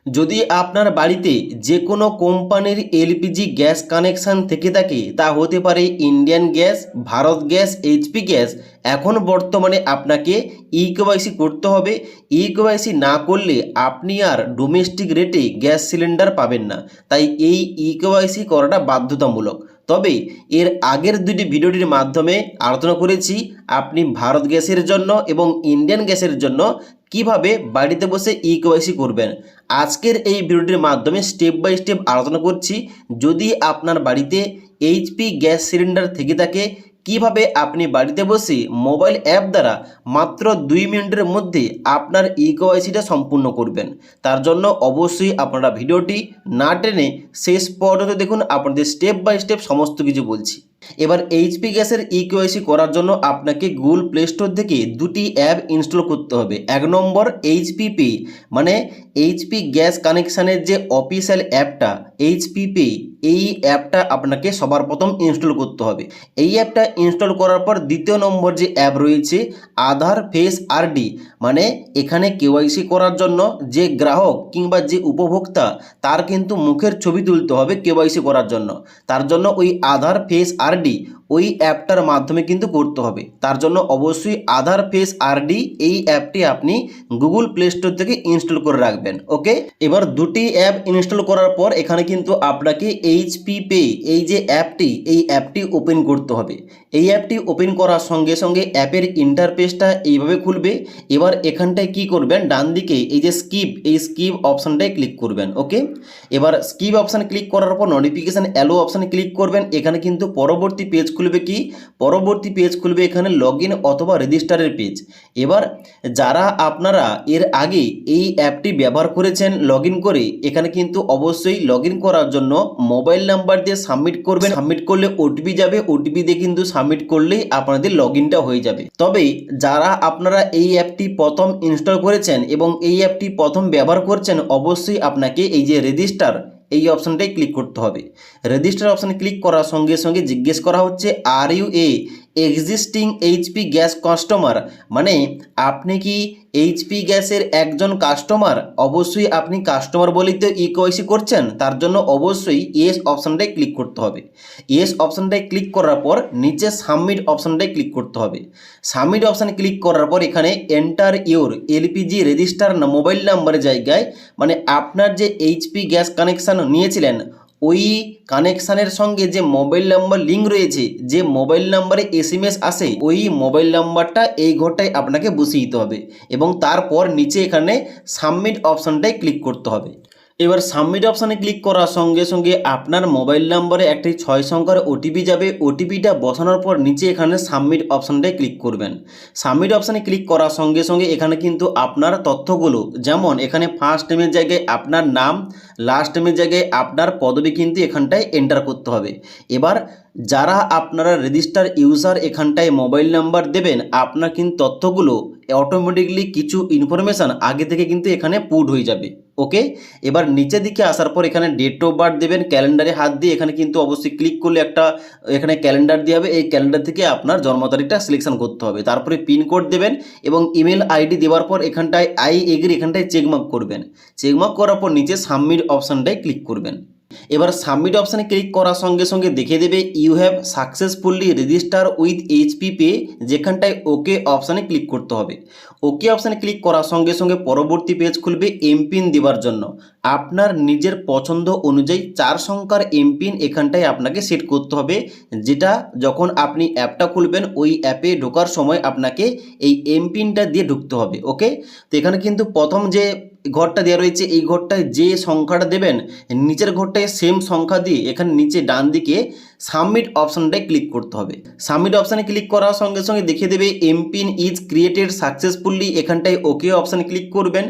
যদি আপনার বাড়িতে যে কোনো কোম্পানির এলপিজি গ্যাস কানেকশান থেকে থাকে, তা হতে পারে Indian gas, Bharat gas, HP gas, এখন বর্তমানে আপনাকে ইকেওয়াইসি করতে হবে। ইকেওয়াইসি না করলে আপনি আর ডোমেস্টিক রেটে গ্যাস সিলিন্ডার পাবেন না, তাই এই ইকেওয়াইসি করাটা বাধ্যতামূলক। তবে এর আগের দুটি ভিডিওটির মাধ্যমে আলোচনা করেছি আপনি ভারত গ্যাসের জন্য এবং ইন্ডিয়ান গ্যাসের জন্য কিভাবে বাড়িতে বসে ইকেওয়াইসি করবেন। আজকের এই ভিডিওটির মাধ্যমে স্টেপ বাই স্টেপ আলোচনা করছি, যদি আপনার বাড়িতে এইচপি গ্যাস সিলিন্ডার থেকে থাকে কিভাবে আপনি বাড়িতে বসে মোবাইল অ্যাপ দ্বারা মাত্র 2 মিনিটের মধ্যে আপনার ইকেওয়াইসিটা সম্পূর্ণ করবেন। তার জন্য অবশ্যই আপনারা ভিডিওটি না টেনে শেষ পর্যন্ত দেখুন, আপনাদের স্টেপ বাই স্টেপ সমস্ত কিছু বলছি। এবার এইচপি গ্যাসের ইকেওয়াইসি করার জন্য আপনাকে গুগল প্লে স্টোর থেকে দুটি অ্যাপ ইনস্টল করতে হবে। এক নম্বর এইচপি পে, মানে এইচপি গ্যাস কানেকশানের যে অফিসিয়াল অ্যাপটা এইচপি পে, এই অ্যাপটা আপনাকে সবার প্রথম ইনস্টল করতে হবে। এই অ্যাপটা ইনস্টল করার পর দ্বিতীয় নম্বর যে অ্যাপ রয়েছে আধার ফেস আরডি, মানে এখানে কেওয়াইসি করার জন্য যে গ্রাহক কিংবা যে উপভোক্তা তার কিন্তু মুখের ছবি তুলতে হবে কেওয়াইসি করার জন্য। তার জন্য ওই আধার ফেস আরডি ওই অ্যাপটার মাধ্যমে কিন্তু করতে হবে। তার জন্য অবশ্যই আধার ফেস আরডি এই অ্যাপটি আপনি গুগল প্লে স্টোর থেকে ইনস্টল করে রাখবেন। ওকে, এবার দুটি অ্যাপ ইনস্টল করার পর এখানে কিন্তু আপনাকে এইচপি পে এই যে অ্যাপটি, এই অ্যাপটি ওপেন করতে হবে। এই অ্যাপটি ওপেন করার সঙ্গে সঙ্গে অ্যাপের ইন্টারফেসটা এইভাবে খুলবে। এবার এখানটায় কি করবেন, ডান দিকে এই যে স্কিপ, এই স্কিপ অপশানটায় ক্লিক করবেন। ওকে, এবার স্কিপ অপশান ক্লিক করার পর নোটিফিকেশান অ্যালো অপশানে ক্লিক করবেন। এখানে কিন্তু পরবর্তী পেজ খুলবে, কি পরবর্তী পেজ খুলবে এখানে লগইন অথবা রেজিস্টারের পেজ। এবার যারা আপনারা এর আগে এই অ্যাপটি ব্যবহার করেছেন লগইন করে, এখানে কিন্তু অবশ্যই লগইন করার জন্য মোবাইল নাম্বার দিয়ে সাবমিট করবেন। সাবমিট করলে ওটিপি যাবে, ওটিপি দিয়ে কিন্তু সাবমিট করলেই আপনাদের লগইনটা হয়ে যাবে। তবে যারা আপনারা এই অ্যাপটি প্রথম ইনস্টল করেছেন এবং এই অ্যাপটি প্রথম ব্যবহার করছেন, অবশ্যই আপনাকে এই যে রেজিস্টার এই অপশানটাই ক্লিক করতে হবে। রেজিস্টার অপশানে ক্লিক করার সঙ্গে সঙ্গে জিজ্ঞেস করা হচ্ছে are you a existing HP gas customer, মানে আপনি কি এইচপি গ্যাসের একজন কাস্টমার। অবশ্যই আপনি কাস্টমার বলেই তো ইকেওয়াইসি করছেন, তার জন্য অবশ্যই ইয়েস অপশানটাই ক্লিক করতে হবে। ইয়েস অপশানটায় ক্লিক করার পর নিচে সাবমিট অপশানটায় ক্লিক করতে হবে। সাবমিট অপশানে ক্লিক করার পর এখানে enter your LPG register mobile নাম্বারের জায়গায়, মানে আপনার যে এইচপি গ্যাস কানেকশান নিয়েছিলেন ওই কানেকশানের সঙ্গে যে মোবাইল নাম্বার লিঙ্ক রয়েছে, যে মোবাইল নাম্বারে এসএমএস আসে, ওই মোবাইল নাম্বারটা এই ঘরটায় আপনাকে বসিয়ে দিতে হবে এবং তারপর নিচে এখানে সাবমিট অপশানটায় ক্লিক করতে হবে। এবার সাবমিট অপশানে ক্লিক করার সঙ্গে সঙ্গে আপনার মোবাইল নাম্বারে একটি 6 সংখ্যার ওটিপি যাবে। ওটিপিটা বসানোর পর নিচে এখানে সাবমিট অপশানটায় ক্লিক করবেন। সাবমিট অপশানে ক্লিক করার সঙ্গে সঙ্গে এখানে কিন্তু আপনার তথ্যগুলো, যেমন এখানে ফার্স্ট নেমের জায়গায় আপনার নাম, লাস্ট নেমের জায়গায় আপনার পদবি কিন্তু এখানটায় এন্টার করতে হবে। এবার যারা আপনারা রেজিস্টার ইউজার এখানটায় মোবাইল নাম্বার দেবেন, আপনার কিন্তু তথ্যগুলো অটোমেটিকলি কিছু ইনফরমেশান আগে থেকে কিন্তু এখানে পুট হয়ে যাবে। ওকে, এবার নিচের দিকে আসার পর এখানে ডেট অফ বার্থ দেবেন, ক্যালেন্ডারে হাত দিয়ে এখানে কিন্তু অবশ্যই ক্লিক করলে একটা এখানে ক্যালেন্ডার দিয়ে হবে। এই ক্যালেন্ডার থেকে আপনার জন্ম তারিখটা সিলেকশন করতে হবে। তারপরে পিনকোড দেবেন এবং ইমেল আইডি দেওয়ার পর এখানটায় আই এগ্রি এখানটায় চেকমার্ক করবেন। চেকমার্ক করার পর নিচে সাবমিট অপশানটায় ক্লিক করবেন। এবার সাবমিট অপশানে ক্লিক করার সঙ্গে সঙ্গে দেখিয়ে দেবে you have successfully register with HP pay, যেখানটায় ওকে অপশানে ক্লিক করতে হবে। ওকে অপশানে ক্লিক করার সঙ্গে সঙ্গে পরবর্তী পেজ খুলবে এমপিন দেওয়ার জন্য। আপনার নিজের পছন্দ অনুযায়ী 4 সংখ্যার এমপিন এখানটায় আপনাকে সেট করতে হবে, যেটা যখন আপনি অ্যাপটা খুলবেন ওই অ্যাপে ঢোকার সময় আপনাকে এই এমপিনটা দিয়ে ঢুকতে হবে। ওকে, তো এখানে কিন্তু প্রথম যে ঘরটা দেওয়া রয়েছে এই ঘরটায় যে সংখ্যাটা দেবেন, নিচের ঘরটায় সেম সংখ্যা দিয়ে এখানে নিচে ডান দিকে সাবমিট অপশানটায় ক্লিক করতে হবে। সাবমিট অপশানে ক্লিক করার সঙ্গে সঙ্গে দেখিয়ে দেবে এমপিন ইজ ক্রিয়েটেড সাকসেসফুলি, এখানটায় ওকে অপশানে ক্লিক করবেন।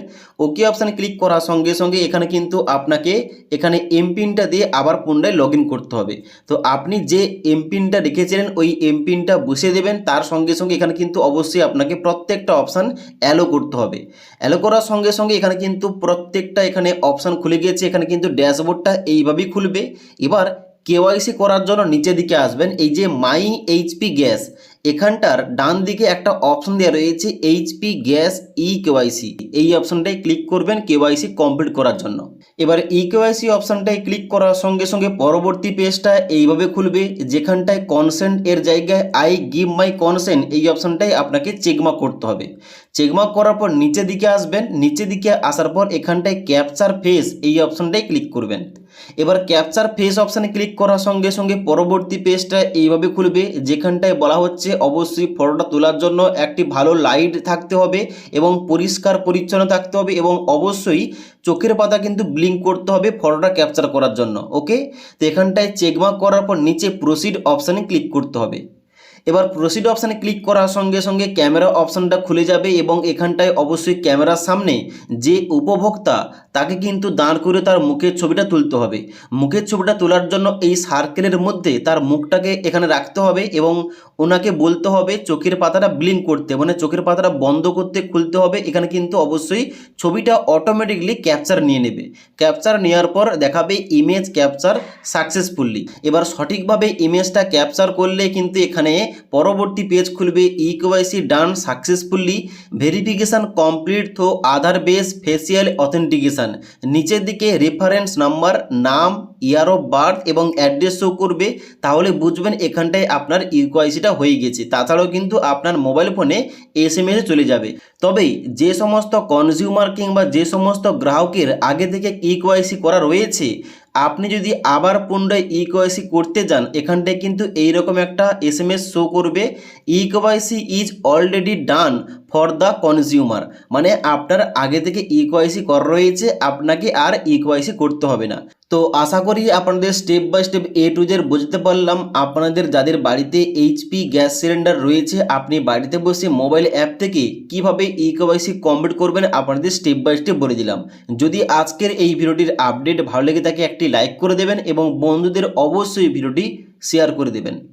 ওকে অপশানে ক্লিক করার সঙ্গে সঙ্গে এখানে কিন্তু আপনাকে এখানে এমপিনটা দিয়ে আবার পুনরায় লগ ইন করতে হবে। তো আপনি যে এমপিনটা রেখেছিলেন ওই এমপিনটা বসিয়ে দেবেন। তার সঙ্গে সঙ্গে এখানে কিন্তু অবশ্যই আপনাকে প্রত্যেকটা অপশান অ্যালো করতে হবে। অ্যালো করার সঙ্গে সঙ্গে এখানে কিন্তু প্রত্যেকটা এখানে অপশান খুলে গিয়েছে। এখানে কিন্তু ড্যাশবোর্ডটা এইভাবেই খুলবে। এবার কেওয়াইসি করার জন্য নিচের দিকে আসবেন, এই যে মাই এইচপি গ্যাস এখানটার ডান দিকে একটা অপশন দেওয়া রয়েছে এইচপি গ্যাস ই কেওয়াইসি, এই অপশনটাই ক্লিক করবেন কেওয়াইসি কমপ্লিট করার জন্য। এবার ই কেওয়াইসি অপশনটাই ক্লিক করার সঙ্গে সঙ্গে পরবর্তী পেজটা এইভাবে খুলবে, যেখানটায় কনসেন্ট এর জায়গায় আই গিভ মাই কনসেন্ট এই অপশনটাই আপনাকে চেকমার্ক করতে হবে। চেকমার্ক করার পর নিচের দিকে আসবেন, নিচের দিকে আসার পর এখানটায় ক্যাপচার ফেস এই অপশনটাই ক্লিক করবেন। এবার ক্যাপচার ফেস অপশানে ক্লিক করার সঙ্গে সঙ্গে পরবর্তী পেজটা এইভাবে খুলবে, যেখানটায় বলা হচ্ছে অবশ্যই ফটোটা তোলার জন্য একটি ভালো লাইট থাকতে হবে এবং পরিষ্কার পরিচ্ছন্ন থাকতে হবে এবং অবশ্যই চোখের পাতা কিন্তু ব্লিঙ্ক করতে হবে ফটোটা ক্যাপচার করার জন্য। ওকে, তো এখানটায় চেকমার্ক করার পর নিচে প্রসিড অপশানে ক্লিক করতে হবে। এবার প্রসিড অপশানে ক্লিক করার সঙ্গে সঙ্গে ক্যামেরা অপশানটা খুলে যাবে এবং এখানটায় অবশ্যই ক্যামেরার সামনে যে উপভোক্তা তাকে কিন্তু দাঁড় করে তার মুখের ছবিটা তুলতে হবে। মুখের ছবিটা তোলার জন্য এই সার্কেলের মধ্যে তার মুখটাকে এখানে রাখতে হবে এবং ওনাকে বলতে হবে চোখের পাতাটা ব্লিঙ্ক করতে, মানে চোখের পাতাটা বন্ধ করতে খুলতে হবে। এখানে কিন্তু অবশ্যই ছবিটা অটোমেটিকলি ক্যাপচার নিয়ে নেবে। ক্যাপচার নেওয়ার পর দেখাবে ইমেজ ক্যাপচার সাকসেসফুলি। এবার সঠিকভাবে ইমেজটা ক্যাপচার করলে কিন্তু এখানে পরবর্তী পেজ খুলবে ই কেওয়াইসি ডান সাকসেসফুলি, ভেরিফিকেশান কমপ্লিট থ্রু আধার বেস ফেসিয়াল অথেন্টিকেশান। নিচের দিকে রেফারেন্স নাম্বার, নাম, ইয়ার অফ বার্থ এবং অ্যাড্রেস শো করবে, তাহলে বুঝবেন এখানটায় আপনার ই কেওয়াইসিটা হয়ে গেছে। তাছাড়াও কিন্তু আপনার মোবাইল ফোনে SMS চলে যাবে। তবে যে সমস্ত কনজিউমার কিংবা যে সমস্ত গ্রাহকের আগে থেকে ই কেওয়াইসি করা রয়েছে, আপনি যদি আবার পুনরায় ই কেওয়াইসি করতে যান, এখানটায় কিন্তু এইরকম একটা SMS শো করবে, e KYC is already done for the consumer, মানে আপনার আগে থেকে ই কেওয়াইসি করা রয়েছে, আপনাকে আর ই কেওয়াইসি করতে হবে না। তো আশা করি আপনাদের step by step A to Z বুঝতে পারলাম। আপনাদের যাদের বাড়িতে HP গ্যাস সিলিন্ডার রয়েছে, আপনি বাড়িতে বসে মোবাইল অ্যাপ থেকে কিভাবে ই কেওয়াইসি কমপ্লিট করবেন আপনাদের স্টেপ বাই স্টেপ বলে দিলাম। যদি আজকের এই ভিডিওটির আপডেট ভালো লেগে থাকে একটি লাইক করে দেবেন এবং বন্ধুদের অবশ্যই ভিডিওটি শেয়ার করে দেবেন।